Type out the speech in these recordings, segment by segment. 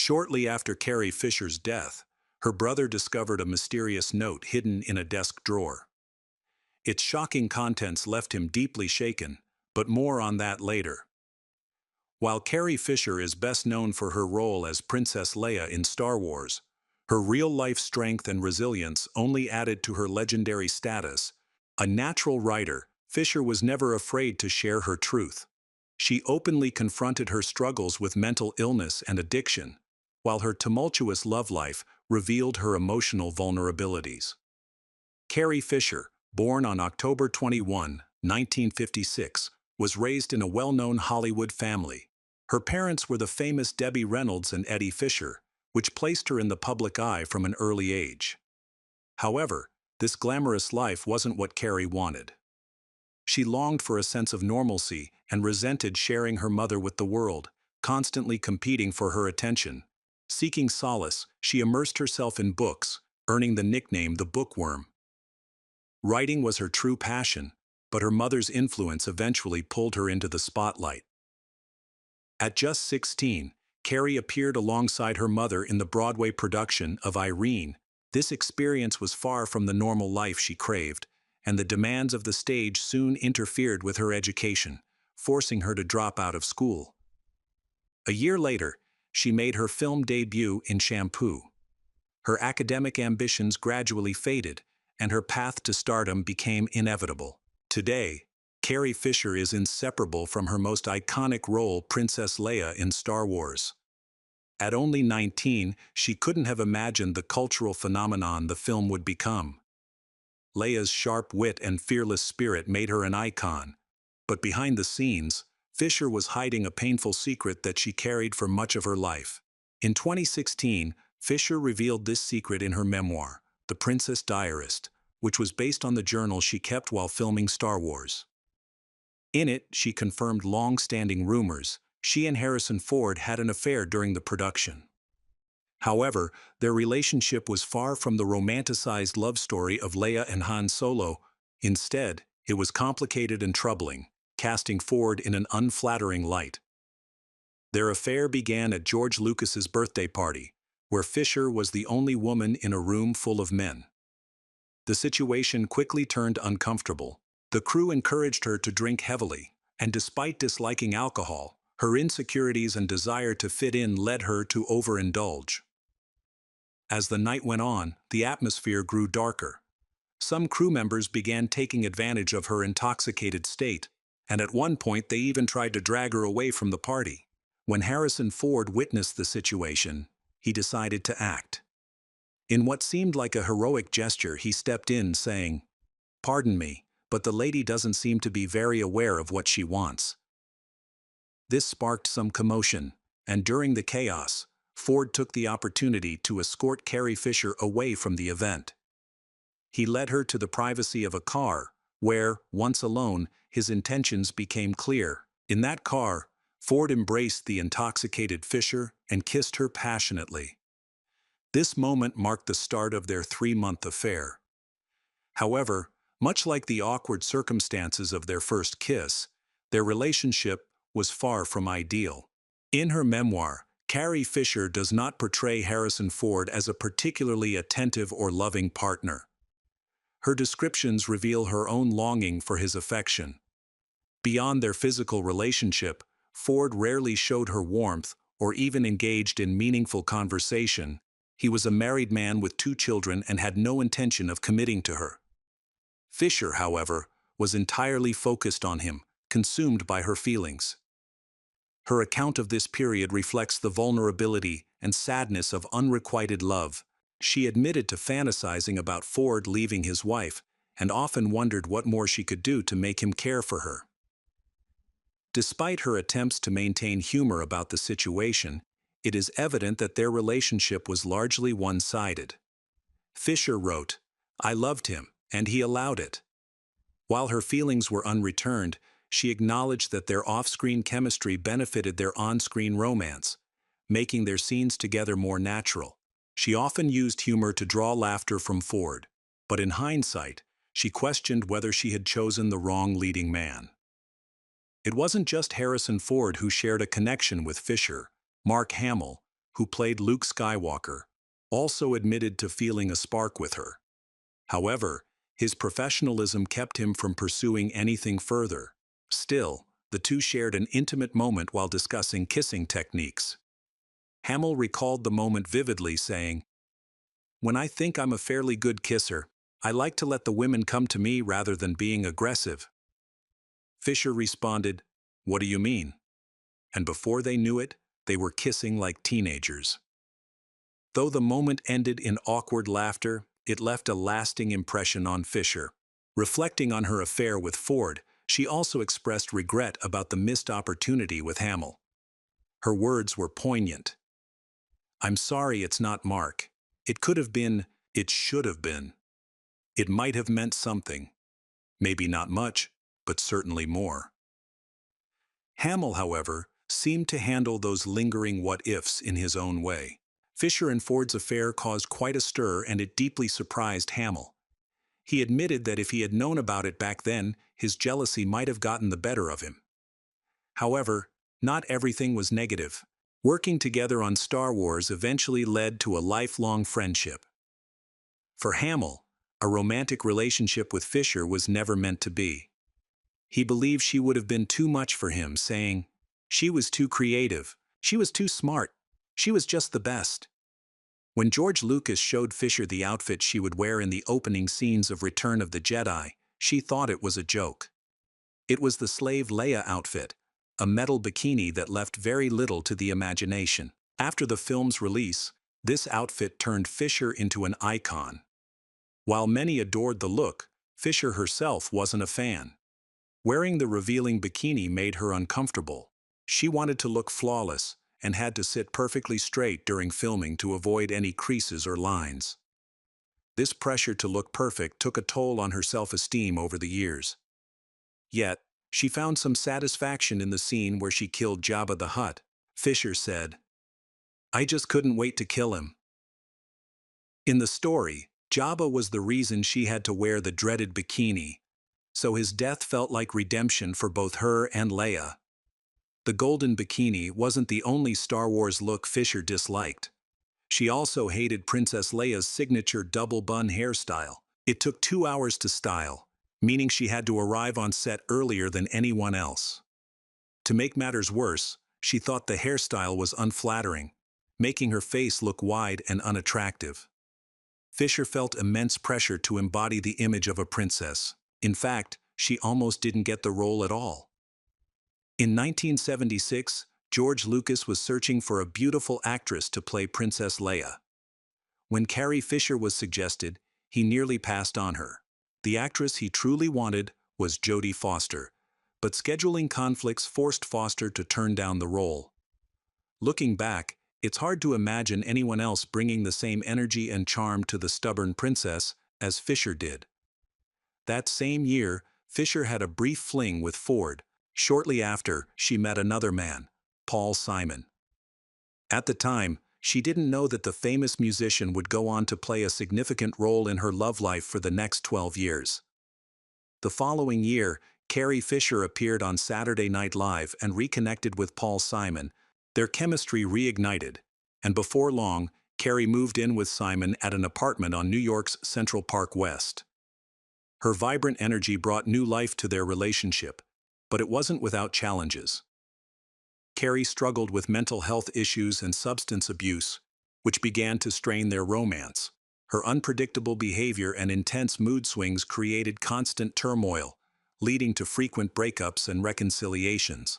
Shortly after Carrie Fisher's death, her brother discovered a mysterious note hidden in a desk drawer. Its shocking contents left him deeply shaken, but more on that later. While Carrie Fisher is best known for her role as Princess Leia in Star Wars, her real-life strength and resilience only added to her legendary status. A natural writer, Fisher was never afraid to share her truth. She openly confronted her struggles with mental illness and addiction, while her tumultuous love life revealed her emotional vulnerabilities. Carrie Fisher, born on October 21, 1956, was raised in a well-known Hollywood family. Her parents were the famous Debbie Reynolds and Eddie Fisher, which placed her in the public eye from an early age. However, this glamorous life wasn't what Carrie wanted. She longed for a sense of normalcy and resented sharing her mother with the world, constantly competing for her attention. Seeking solace, she immersed herself in books, earning the nickname the Bookworm. Writing was her true passion, but her mother's influence eventually pulled her into the spotlight. At just 16, Carrie appeared alongside her mother in the Broadway production of Irene. This experience was far from the normal life she craved, and the demands of the stage soon interfered with her education, forcing her to drop out of school. A year later, she made her film debut in Shampoo. Her academic ambitions gradually faded, and her path to stardom became inevitable. Today, Carrie Fisher is inseparable from her most iconic role, Princess Leia in Star Wars. At only 19, she couldn't have imagined the cultural phenomenon the film would become. Leia's sharp wit and fearless spirit made her an icon, but behind the scenes, Fisher was hiding a painful secret that she carried for much of her life. In 2016, Fisher revealed this secret in her memoir, The Princess Diarist, which was based on the journal she kept while filming Star Wars. In it, she confirmed long-standing rumors she and Harrison Ford had an affair during the production. However, their relationship was far from the romanticized love story of Leia and Han Solo. Instead, it was complicated and troubling, casting Ford in an unflattering light. Their affair began at George Lucas's birthday party, where Fisher was the only woman in a room full of men. The situation quickly turned uncomfortable. The crew encouraged her to drink heavily, and despite disliking alcohol, her insecurities and desire to fit in led her to overindulge. As the night went on, the atmosphere grew darker. Some crew members began taking advantage of her intoxicated state, and at one point they even tried to drag her away from the party. When Harrison Ford witnessed the situation, he decided to act. In what seemed like a heroic gesture, he stepped in, saying, "Pardon me, but the lady doesn't seem to be very aware of what she wants." This sparked some commotion, and during the chaos, Ford took the opportunity to escort Carrie Fisher away from the event. He led her to the privacy of a car, where, once alone, his intentions became clear. In that car, Ford embraced the intoxicated Fisher and kissed her passionately. This moment marked the start of their 3-month affair. However, much like the awkward circumstances of their first kiss, their relationship was far from ideal. In her memoir, Carrie Fisher does not portray Harrison Ford as a particularly attentive or loving partner. Her descriptions reveal her own longing for his affection. Beyond their physical relationship, Ford rarely showed her warmth or even engaged in meaningful conversation. He was a married man with 2 children and had no intention of committing to her. Fisher, however, was entirely focused on him, consumed by her feelings. Her account of this period reflects the vulnerability and sadness of unrequited love. She admitted to fantasizing about Ford leaving his wife, and often wondered what more she could do to make him care for her. Despite her attempts to maintain humor about the situation, it is evident that their relationship was largely one-sided. Fisher wrote, "I loved him, and he allowed it." While her feelings were unreturned, she acknowledged that their off-screen chemistry benefited their on-screen romance, making their scenes together more natural. She often used humor to draw laughter from Ford, but in hindsight, she questioned whether she had chosen the wrong leading man. It wasn't just Harrison Ford who shared a connection with Fisher. Mark Hamill, who played Luke Skywalker, also admitted to feeling a spark with her. However, his professionalism kept him from pursuing anything further. Still, the two shared an intimate moment while discussing kissing techniques. Hamill recalled the moment vividly, saying, "When I think I'm a fairly good kisser, I like to let the women come to me rather than being aggressive." Fisher responded, "What do you mean?" And before they knew it, they were kissing like teenagers. Though the moment ended in awkward laughter, it left a lasting impression on Fisher. Reflecting on her affair with Ford, she also expressed regret about the missed opportunity with Hamill. Her words were poignant. "I'm sorry it's not Mark. It could have been, it should have been. It might have meant something. Maybe not much, but certainly more." Hamill, however, seemed to handle those lingering what-ifs in his own way. Fisher and Ford's affair caused quite a stir, and it deeply surprised Hamill. He admitted that if he had known about it back then, his jealousy might have gotten the better of him. However, not everything was negative. Working together on Star Wars eventually led to a lifelong friendship. For Hamill, a romantic relationship with Fisher was never meant to be. He believed she would have been too much for him, saying, "She was too creative, she was too smart, she was just the best." When George Lucas showed Fisher the outfit she would wear in the opening scenes of Return of the Jedi, she thought it was a joke. It was the slave Leia outfit, a metal bikini that left very little to the imagination. After the film's release, this outfit turned Fisher into an icon. While many adored the look, Fisher herself wasn't a fan. Wearing the revealing bikini made her uncomfortable. She wanted to look flawless and had to sit perfectly straight during filming to avoid any creases or lines. This pressure to look perfect took a toll on her self-esteem over the years. Yet, she found some satisfaction in the scene where she killed Jabba the Hutt. Fisher said, "I just couldn't wait to kill him." In the story, Jabba was the reason she had to wear the dreaded bikini, so his death felt like redemption for both her and Leia. The golden bikini wasn't the only Star Wars look Fisher disliked. She also hated Princess Leia's signature double bun hairstyle. It took 2 hours to style, meaning she had to arrive on set earlier than anyone else. To make matters worse, she thought the hairstyle was unflattering, making her face look wide and unattractive. Fisher felt immense pressure to embody the image of a princess. In fact, she almost didn't get the role at all. In 1976, George Lucas was searching for a beautiful actress to play Princess Leia. When Carrie Fisher was suggested, he nearly passed on her. The actress he truly wanted was Jodie Foster, but scheduling conflicts forced Foster to turn down the role. Looking back, it's hard to imagine anyone else bringing the same energy and charm to the stubborn princess as Fisher did. That same year, Fisher had a brief fling with Ford. Shortly after, she met another man, Paul Simon. At the time, she didn't know that the famous musician would go on to play a significant role in her love life for the next 12 years. The following year, Carrie Fisher appeared on Saturday Night Live and reconnected with Paul Simon. Their chemistry reignited, and before long, Carrie moved in with Simon at an apartment on New York's Central Park West. Her vibrant energy brought new life to their relationship, but it wasn't without challenges. Carrie struggled with mental health issues and substance abuse, which began to strain their romance. Her unpredictable behavior and intense mood swings created constant turmoil, leading to frequent breakups and reconciliations.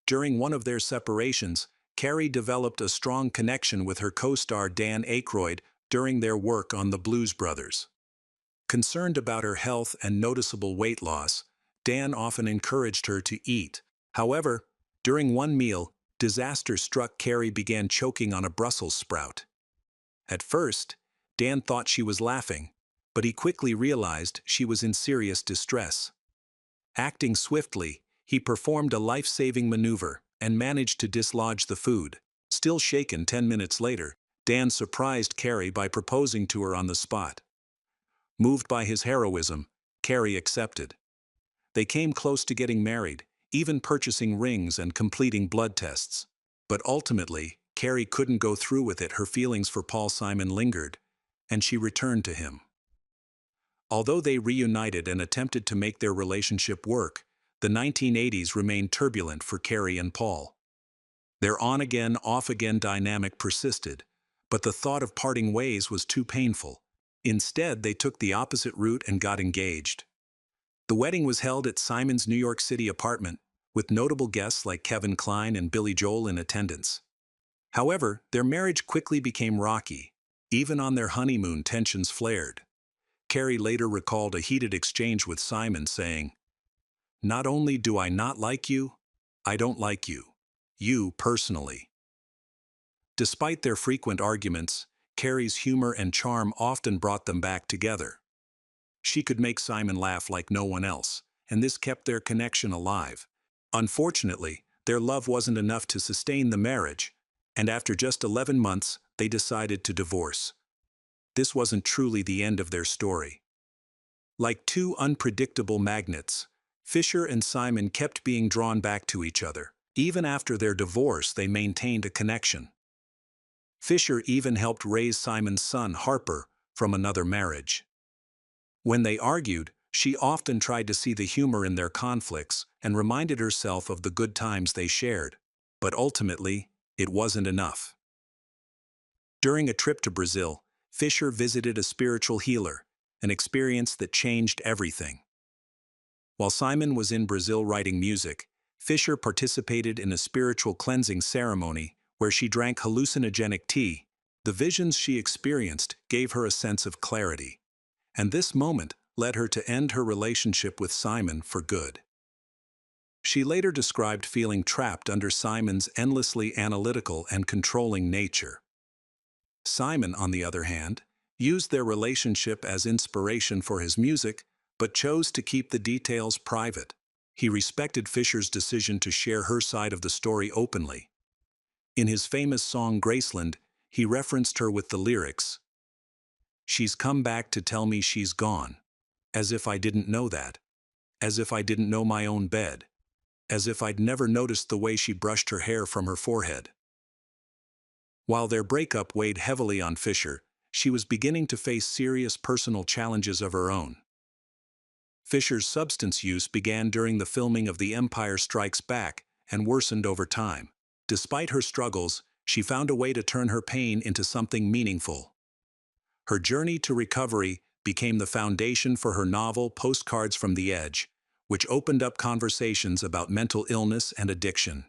During one of their separations, Carrie developed a strong connection with her co-star Dan Aykroyd during their work on The Blues Brothers. Concerned about her health and noticeable weight loss, Dan often encouraged her to eat. However, during one meal, disaster struck. Carrie began choking on a Brussels sprout. At first, Dan thought she was laughing, but he quickly realized she was in serious distress. Acting swiftly, he performed a life-saving maneuver and managed to dislodge the food. Still shaken 10 minutes later, Dan surprised Carrie by proposing to her on the spot. Moved by his heroism, Carrie accepted. They came close to getting married, even purchasing rings and completing blood tests. But ultimately, Carrie couldn't go through with it, her feelings for Paul Simon lingered, and she returned to him. Although they reunited and attempted to make their relationship work, the 1980s remained turbulent for Carrie and Paul. Their on-again, off-again dynamic persisted, but the thought of parting ways was too painful. Instead, they took the opposite route and got engaged. The wedding was held at Simon's New York City apartment, with notable guests like Kevin Kline and Billy Joel in attendance. However, their marriage quickly became rocky. Even on their honeymoon, tensions flared. Carrie later recalled a heated exchange with Simon saying, "Not only do I not like you, I don't like you. You personally." Despite their frequent arguments, Carrie's humor and charm often brought them back together. She could make Simon laugh like no one else, and this kept their connection alive. Unfortunately, their love wasn't enough to sustain the marriage, and after just 11 months, they decided to divorce. This wasn't truly the end of their story. Like two unpredictable magnets, Fisher and Simon kept being drawn back to each other. Even after their divorce, they maintained a connection. Fisher even helped raise Simon's son, Harper, from another marriage. When they argued, she often tried to see the humor in their conflicts and reminded herself of the good times they shared. But ultimately, it wasn't enough. During a trip to Brazil, Fisher visited a spiritual healer, an experience that changed everything. While Simon was in Brazil writing music, Fisher participated in a spiritual cleansing ceremony where she drank hallucinogenic tea. The visions she experienced gave her a sense of clarity, and this moment led her to end her relationship with Simon for good. She later described feeling trapped under Simon's endlessly analytical and controlling nature. Simon, on the other hand, used their relationship as inspiration for his music, but chose to keep the details private. He respected Fisher's decision to share her side of the story openly. In his famous song Graceland, he referenced her with the lyrics, "She's come back to tell me she's gone. As if I didn't know that. As if I didn't know my own bed. As if I'd never noticed the way she brushed her hair from her forehead." While their breakup weighed heavily on Fisher, she was beginning to face serious personal challenges of her own. Fisher's substance use began during the filming of The Empire Strikes Back and worsened over time. Despite her struggles, she found a way to turn her pain into something meaningful. Her journey to recovery became the foundation for her novel Postcards from the Edge, which opened up conversations about mental illness and addiction.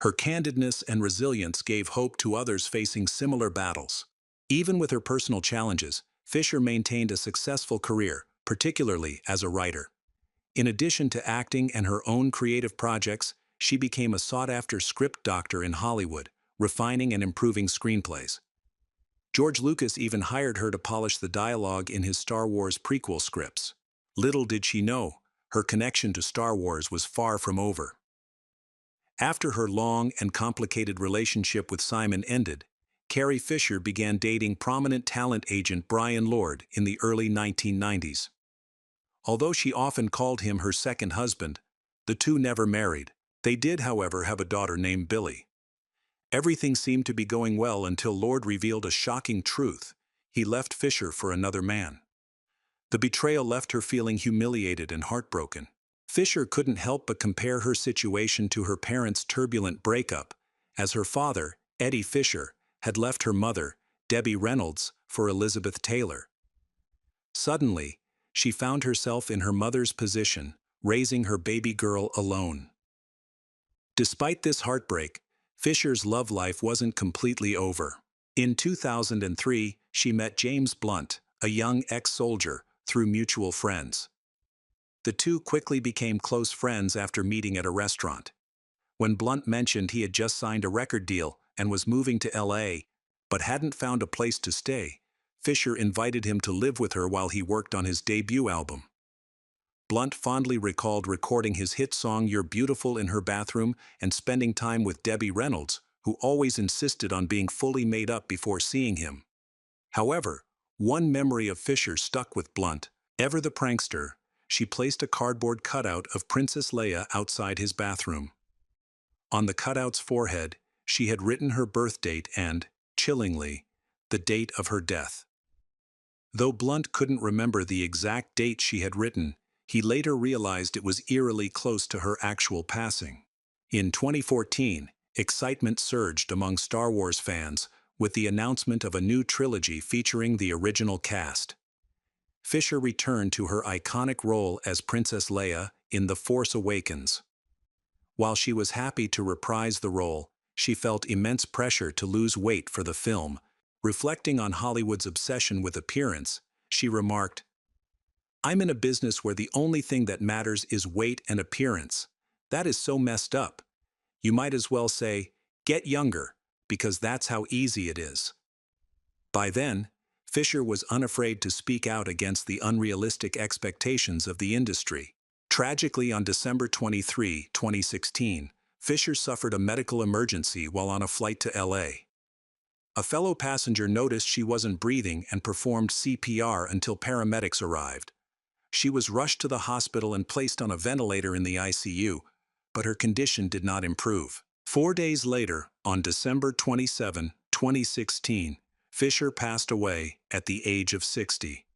Her candidness and resilience gave hope to others facing similar battles. Even with her personal challenges, Fisher maintained a successful career, particularly as a writer. In addition to acting and her own creative projects, she became a sought-after script doctor in Hollywood, refining and improving screenplays. George Lucas even hired her to polish the dialogue in his Star Wars prequel scripts. Little did she know, her connection to Star Wars was far from over. After her long and complicated relationship with Simon ended, Carrie Fisher began dating prominent talent agent Brian Lord in the early 1990s. Although she often called him her second husband, the two never married. They did, however, have a daughter named Billy. Everything seemed to be going well until Lord revealed a shocking truth. He left Fisher for another man. The betrayal left her feeling humiliated and heartbroken. Fisher couldn't help but compare her situation to her parents' turbulent breakup, as her father, Eddie Fisher, had left her mother, Debbie Reynolds, for Elizabeth Taylor. Suddenly, she found herself in her mother's position, raising her baby girl alone. Despite this heartbreak, Fisher's love life wasn't completely over. In 2003, she met James Blunt, a young ex-soldier, through mutual friends. The two quickly became close friends after meeting at a restaurant. When Blunt mentioned he had just signed a record deal and was moving to LA, but hadn't found a place to stay, Fisher invited him to live with her while he worked on his debut album. Blunt fondly recalled recording his hit song You're Beautiful in her bathroom and spending time with Debbie Reynolds, who always insisted on being fully made up before seeing him. However, one memory of Fisher stuck with Blunt. Ever the prankster, she placed a cardboard cutout of Princess Leia outside his bathroom. On the cutout's forehead, She had written her birth date and, chillingly, the date of her death. Though Blunt couldn't remember the exact date she had written, he later realized it was eerily close to her actual passing. In 2014, excitement surged among Star Wars fans with the announcement of a new trilogy featuring the original cast. Fisher returned to her iconic role as Princess Leia in The Force Awakens. While she was happy to reprise the role, she felt immense pressure to lose weight for the film. Reflecting on Hollywood's obsession with appearance, she remarked, "I'm in a business where the only thing that matters is weight and appearance. That is so messed up. You might as well say, get younger, because that's how easy it is." By then, Fisher was unafraid to speak out against the unrealistic expectations of the industry. Tragically, on December 23, 2016, Fisher suffered a medical emergency while on a flight to LA. A fellow passenger noticed she wasn't breathing and performed CPR until paramedics arrived. She was rushed to the hospital and placed on a ventilator in the ICU, but her condition did not improve. 4 days later, on December 27, 2016, Fisher passed away at the age of 60.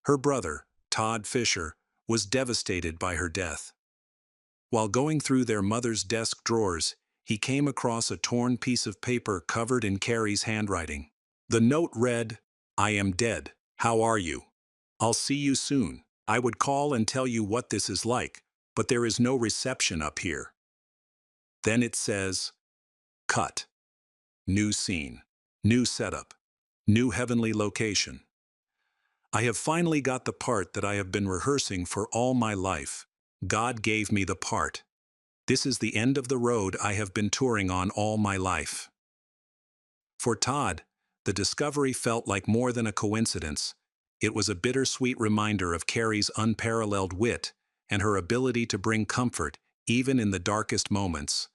Her brother, Todd Fisher, was devastated by her death. While going through their mother's desk drawers, he came across a torn piece of paper covered in Carrie's handwriting. The note read, "I am dead. How are you? I'll see you soon. I would call and tell you what this is like, but there is no reception up here." Then it says, "Cut. New scene. New setup. New heavenly location. I have finally got the part that I have been rehearsing for all my life. God gave me the part. This is the end of the road I have been touring on all my life." For Todd, the discovery felt like more than a coincidence. It was a bittersweet reminder of Carrie's unparalleled wit and her ability to bring comfort even in the darkest moments.